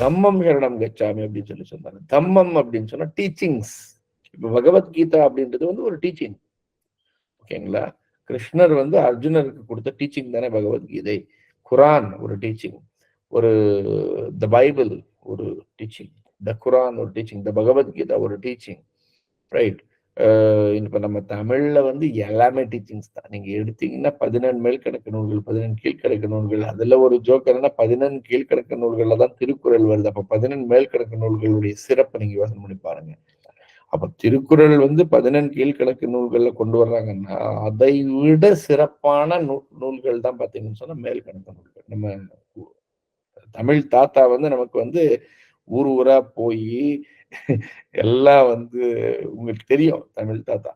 தம்மம் சரணம் கச்சாமி அப்படின்னு சொன்னாங்க. தம்மம் அப்படின்னு சொன்னா டீச்சிங்ஸ். இப்ப பகவத்கீதா அப்படின்றது வந்து ஒரு டீச்சிங். ஓகேங்களா? கிருஷ்ணர் வந்து அர்ஜுனருக்கு கொடுத்த டீச்சிங் தானே பகவத்கீதை. குரான் ஒரு டீச்சிங், ஒரு த பைபிள் ஒரு டீச்சிங், த குரான் ஒரு டீச்சிங், த பகவத்கீதா ஒரு டீச்சிங், ரைட்? இப்ப நம்ம தமிழ்ல வந்து எல்லாமே டீச்சிங்ஸ் தான். நீங்க எடுத்தீங்கன்னா 14 மேல்கணக்கு நூல்கள், 14 கீழ்கணக்கு நூல்கள். அதுல ஒரு ஜோக் என்னன்னா 14 கீழ்கணக்கு நூல்கள்ல தான் திருக்குறள் வருது. அப்ப 14 மேல்கணக்கு நூல்களுடைய சிறப்பை நீங்க யோசனை பண்ணி பாருங்க. அப்ப திருக்குறள் வந்து 14 கீழ்கணக்கு நூல்கள்ல கொண்டு வர்றாங்கன்னா அதை விட சிறப்பான நூல்கள் தான் பாத்தீங்கன்னு சொன்னா மேல்கணக்கு நூல்கள். நம்ம தமிழ் தாத்தா வந்து நமக்கு வந்து ஊர் ஊரா போய் எல்லாம் வந்து உங்களுக்கு தெரியும், தமிழ் தாத்தா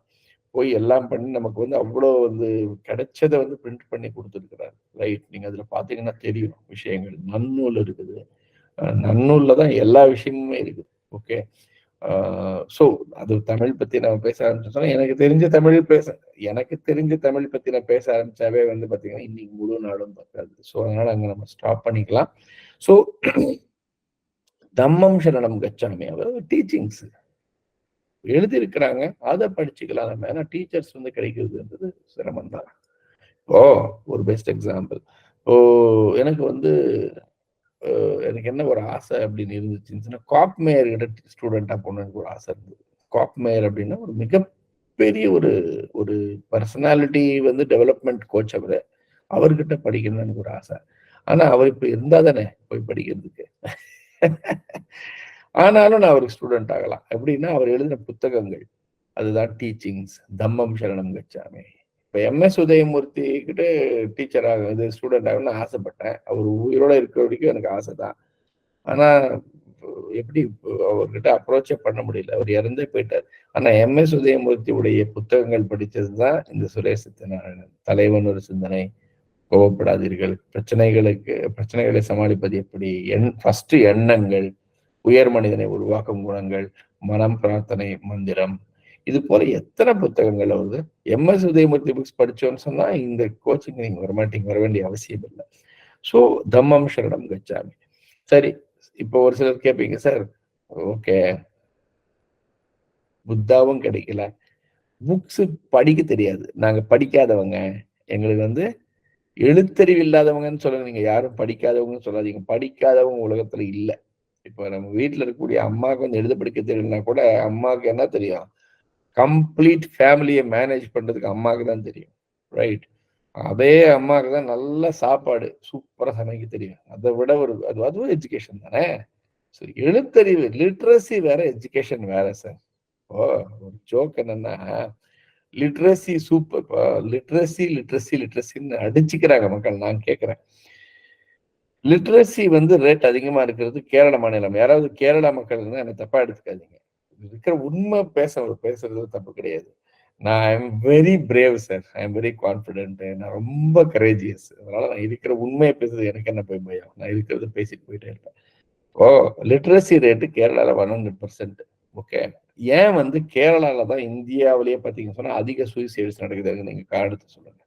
போய் எல்லாம் பண்ணி நமக்கு வந்து அவ்வளோ வந்து கிடைச்சதை வந்து பிரிண்ட் பண்ணி கொடுத்துருக்கிறாரு. ரைட்? நீங்க அதுல பாத்தீங்கன்னா தெரியும் விஷயங்கள். நன்னூல் இருக்குது. நன்னூல்ல தான் எல்லா விஷயமுமே இருக்குது. ஓகே. ஸோ அது தமிழ் பத்தி நம்ம பேச ஆரம்பிச்சோம்னா எனக்கு தெரிஞ்ச தமிழ் பத்தி நான் பேச ஆரம்பிச்சாவே வந்து பாத்தீங்கன்னா இன்னைக்கு முழு நாடும் பார்க்காது. ஸோ அதனால அங்க நம்ம ஸ்டாப் பண்ணிக்கலாம். ஸோ தம்மம் சரணம் கச்சாமி அதாவது டீச்சிங்ஸ் எழுதியிருக்கிறாங்க, அதை படிச்சுக்கலாம் நம்ம. ஏன்னா டீச்சர்ஸ் வந்து கிடைக்கிறதுன்றது சிரமம் தான். ஓ, ஒரு பெஸ்ட் எக்ஸாம்பிள். ஓ, எனக்கு வந்து எனக்கு என்ன ஒரு ஆசை அப்படின்னு இருந்துச்சுன்னா, காப் மேயர் கிட்ட ஸ்டூடெண்டா போகணும்னு ஒரு ஆசை இருந்தது. காப் மேயர் அப்படின்னா ஒரு மிகப்பெரிய ஒரு ஒரு பர்சனாலிட்டி வந்து டெவலப்மெண்ட் கோச் அவரு. அவர்கிட்ட படிக்கணும்னு எனக்கு ஒரு ஆசை. ஆனா அவர் இப்ப இருந்தா தானே போய் படிக்கிறதுக்கு. ஆனாலும் நான் அவருக்கு ஸ்டூடெண்ட் ஆகலாம். எப்படின்னா அவர் எழுதின புத்தகங்கள் அதுதான் டீச்சிங்ஸ். தம்மம் சரணம் கச்சாமி. இப்ப எம்எஸ் உதயமூர்த்தி கிட்ட டீச்சர் ஆக ஸ்டூடெண்ட் ஆகணும்னு ஆசைப்பட்டேன். அவர் உயிரோட இருக்கிற வரைக்கும் எனக்கு ஆசைதான். ஆனா எப்படி அவர்கிட்ட அப்ரோச்சே பண்ண முடியல. அவர் இறந்தே போயிட்டார். ஆனா எம்எஸ் உதயமூர்த்தி உடைய புத்தகங்கள் படிச்சதுதான் இந்த சுரேஷ் சத்யநாராயணன். தலைவன் ஒரு சிந்தனை, கோவப்படாதீர்கள், பிரச்சனைகளை சமாளிப்பது எப்படி, ஃபர்ஸ்ட் எண்ணங்கள், உயர் மனிதனை உருவாக்கும் குணங்கள், மனம், பிரார்த்தனை, மந்திரம், இது போல எத்தனை புத்தகங்கள் வருது. எம்எஸ் உதயமூர்த்தி புக்ஸ் படிச்சோன்னு சொன்னா இந்த கோச்சிங் நீங்க வர வேண்டிய அவசியம் இல்லை. ஸோ தம்மம் சரணம் கச்சாமி. சரி, இப்போ ஒரு சிலர் கேட்பீங்க, சார் ஓகே புத்தாவும் கிடைக்கல, புக்ஸ் படிக்க தெரியாது, நாங்க படிக்காதவங்க, எங்களுக்கு வந்து எழுத்தறிவு இல்லாதவங்கன்னு சொல்லுங்க. நீங்க யாரும் படிக்காதவங்கன்னு சொல்லாதீங்க. படிக்காதவங்க உலகத்துல இல்ல. இப்ப நம்ம வீட்டுல இருக்கக்கூடிய அம்மாவுக்கு வந்து எழுத படிக்க தெரியலன்னா கூட அம்மாவுக்கு என்ன தெரியும்? கம்ப்ளீட் ஃபேமிலியை மேனேஜ் பண்றதுக்கு அம்மாவுக்கு தான் தெரியும். ரைட்? அதே அம்மாவுக்கு தான் நல்ல சாப்பாடு சூப்பரா சமைக்க தெரியும். அதை விட அதுவும் எஜுகேஷன் தானே. எழுத்தறிவு, லிட்ரஸி வேற, எஜுகேஷன் வேற சார். ஓ, ஒரு ஜோக் என்னன்னா, லிட்ரஸி சூப்பர், லிட்ரஸி லிட்ரஸி லிட்ரஸின்னு அடிச்சுக்கிறாங்க மக்கள். நான் கேட்கிறேன், லிட்ரஸி வந்து ரேட் அதிகமா இருக்கிறது கேரள மாநிலம். யாராவது கேரளா மக்கள் இருந்தா என்ன தப்பா எடுத்துக்காதீங்க. இருக்கிற உண்மை பேசுறது தப்பு கிடையாது. நான் I am very brave sir, I am very confident, நான் ரொம்ப கரேஜியஸ். அதனால நான் இருக்கிற உண்மையை பேசுறது எனக்கு என்ன போய் பயம், நான் இருக்கிறத பேசிட்டு போயிட்டே இருப்பேன். ஓ, லிட்ரஸி ரேட்டு கேரளால 100%. ஓகே. ஏன் வந்து கேரளால தான் இந்தியாவிலேயே பாத்தீங்கன்னு சொன்னா அதிக சூசைட்ஸ் நடக்குது, நீங்க காரணத்தை சொல்லுங்க.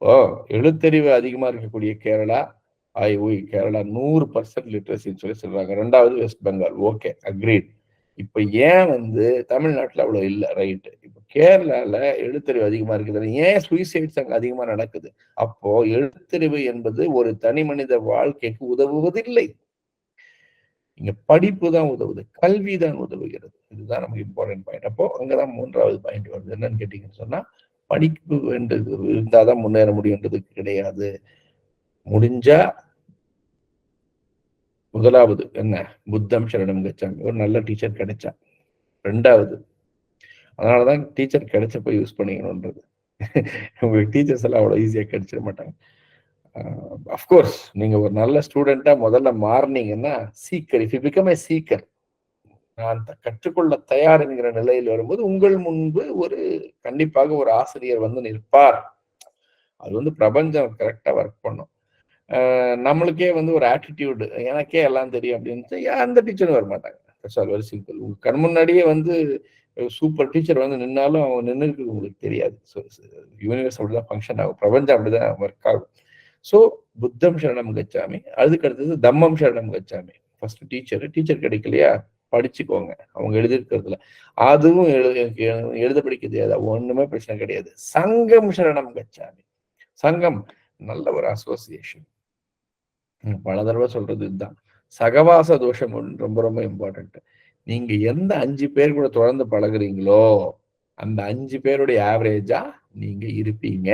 ஓ, எழுத்தறிவு அதிகமா இருக்கக்கூடிய கேரளா, கேரளா 100% லிட்ரஸின்னு சொல்லி சொல்றாங்க. ரெண்டாவது வெஸ்ட் பெங்கால். Okay, agreed. இப்ப ஏன் வந்து தமிழ்நாட்டுல அவ்வளவு இல்ல? ரைட். இப்ப கேரளால எழுத்தறிவு அதிகமா இருக்குது, ஏன் சூசைட்ஸ் அங்க அதிகமா நடக்குது? அப்போ எழுத்தறிவு என்பது ஒரு தனி மனித வாழ்க்கைக்கு உதவுவதில்லை. இங்க படிப்பு தான் உதவுது, கல்வி தான் உதவுகிறது. இதுதான் நமக்கு இம்பார்ட்டன்ட் பாயிண்ட். அப்போ அங்கதான் 3வது பாயிண்ட் வருது. என்னன்னு கேட்டீங்கன்னு சொன்னா, படிப்பு வேண்டது இருந்தாதான் முன்னேற முடியுன்றது கிடையாது. முடிஞ்சா முதலாவது என்ன, புத்தம் சரணம் கச்சாமி, ஒரு நல்ல டீச்சர் கிடைச்சா. ரெண்டாவது, அதனாலதான் டீச்சர் கிடைச்சப்ப யூஸ் பண்ணிக்கணும்ன்றது. உங்களுக்கு டீச்சர்ஸ் எல்லாம் அவ்வளவு ஈஸியா கிடைச்சிட மாட்டாங்க. அஃப்கோர்ஸ் நீங்க ஒரு நல்ல ஸ்டூடெண்டா முதல்ல மாறினீங்கன்னா, seeker, if you become a seeker, நான் கற்றுக்கொள்ள தயார் என்கிற நிலையில் வரும்போது உங்கள் முன்பு கண்டிப்பாக ஒரு ஆசிரியர் வந்து நிற்பார். அது வந்து பிரபஞ்சம் கரெக்டா ஒர்க் பண்ணும். நம்மளுக்கே வந்து ஒரு ஆட்டிடியூட், எனக்கே எல்லாம் தெரியும் அப்படின்னு அந்த டீச்சரும் வர மாட்டாங்க. Very simple. உங்க கண் முன்னாடியே வந்து சூப்பர் டீச்சர் வந்து நின்னாலும் அவங்க நின்று இருக்குது உங்களுக்கு தெரியாது. யூனிவர்ஸ் அப்படிதான் ஃபங்க்ஷன் ஆகும், பிரபஞ்சம் அப்படிதான் ஒர்க் ஆகும். ஸோ புத்தம் சரணம் கச்சாமி. அதுக்கு அடுத்தது தம்மம் சரணம் கச்சாமி. ஃபர்ஸ்ட் டீச்சர் கிடைக்கலையா, படிச்சுக்கோங்க. அவங்க எழுதியிருக்கிறதுல. அதுவும் எழுத படிக்க தெரியாதா? ஒண்ணுமே பிரச்சனை கிடையாது. சங்கம் சரணம் கச்சாமி. சங்கம் நல்ல ஒரு அசோசியேஷன். பல தடவை சொல்றது இதுதான். சகவாச தோஷம் ரொம்ப ரொம்ப இம்பார்ட்டன்ட். நீங்க எந்த 5 பேர் கூட தொடர்ந்து பழகுறீங்களோ, அந்த 5 பேருடைய ஆவரேஜா நீங்க இருப்பீங்க.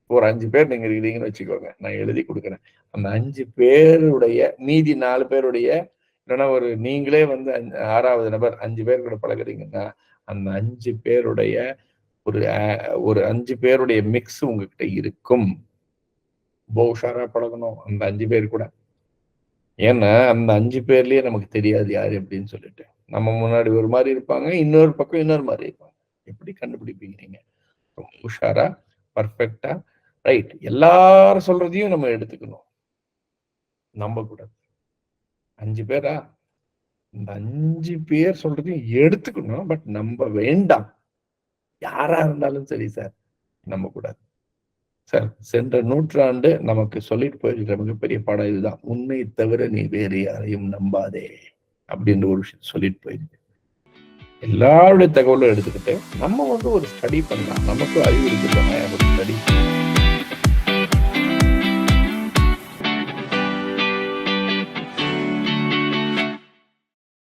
ஒரு 5 பேர் நீங்க இருக்கிறீங்கன்னு வச்சுக்கோங்க. நான் எழுதி குடுக்குறேன். அந்த 5 பேருடைய மீதி 4 பேருடைய இல்லைன்னா ஒரு நீங்களே வந்து 6வது நபர் 5 பேர் கூட பழகுறீங்கன்னா, அந்த 5 பேருடைய ஒரு 5 பேருடைய மிக்ஸ் உங்ககிட்ட இருக்கும். ரொம்ப உஷாரா பழகணும் அந்த 5 பேர் கூட. ஏன்னா, அந்த 5 பேர்லயே நமக்கு தெரியாது யாரு எப்படின்னு சொல்லிட்டு. நம்ம முன்னாடி ஒரு மாரி இருப்பாங்க. இன்னொரு பக்கம் இன்னொரு மாரி இருப்பாங்க. எப்படி கண்டுபிடிப்பீங்க நீங்க? ரொம்ப உஷாரா, பெர்ஃபெக்ட்டா, ரைட். எல்லாரும் சொல்றதையும் நம்ம எடுத்துக்கணும். நம்பக்கூடாது. 5 பேரா? இந்த 5 பேர் சொல்றதையும் எடுத்துக்கணும். பட் நம்ப வேண்டாம். யாரா இருந்தாலும் சரி சார். நம்பக்கூடாது. சார், சென்ற நூற்றாண்டு நமக்கு சொல்லிட்டு போயிருக்கிற மிகப்பெரிய பாடம் இதுதான். "உன்னை தவிர நீ வேறு யாரையும் நம்பாதே" அப்படின்ற ஒரு விஷயத்த சொல்லிட்டு போயிருக்கு. எல்லாருடைய தகவலும் எடுத்துக்கிட்டு, நம்ம வந்து ஒரு ஸ்டடி பண்ணலாம். நமக்கும் அறிவு இருக்கு தானே, ஒரு ஸ்டடி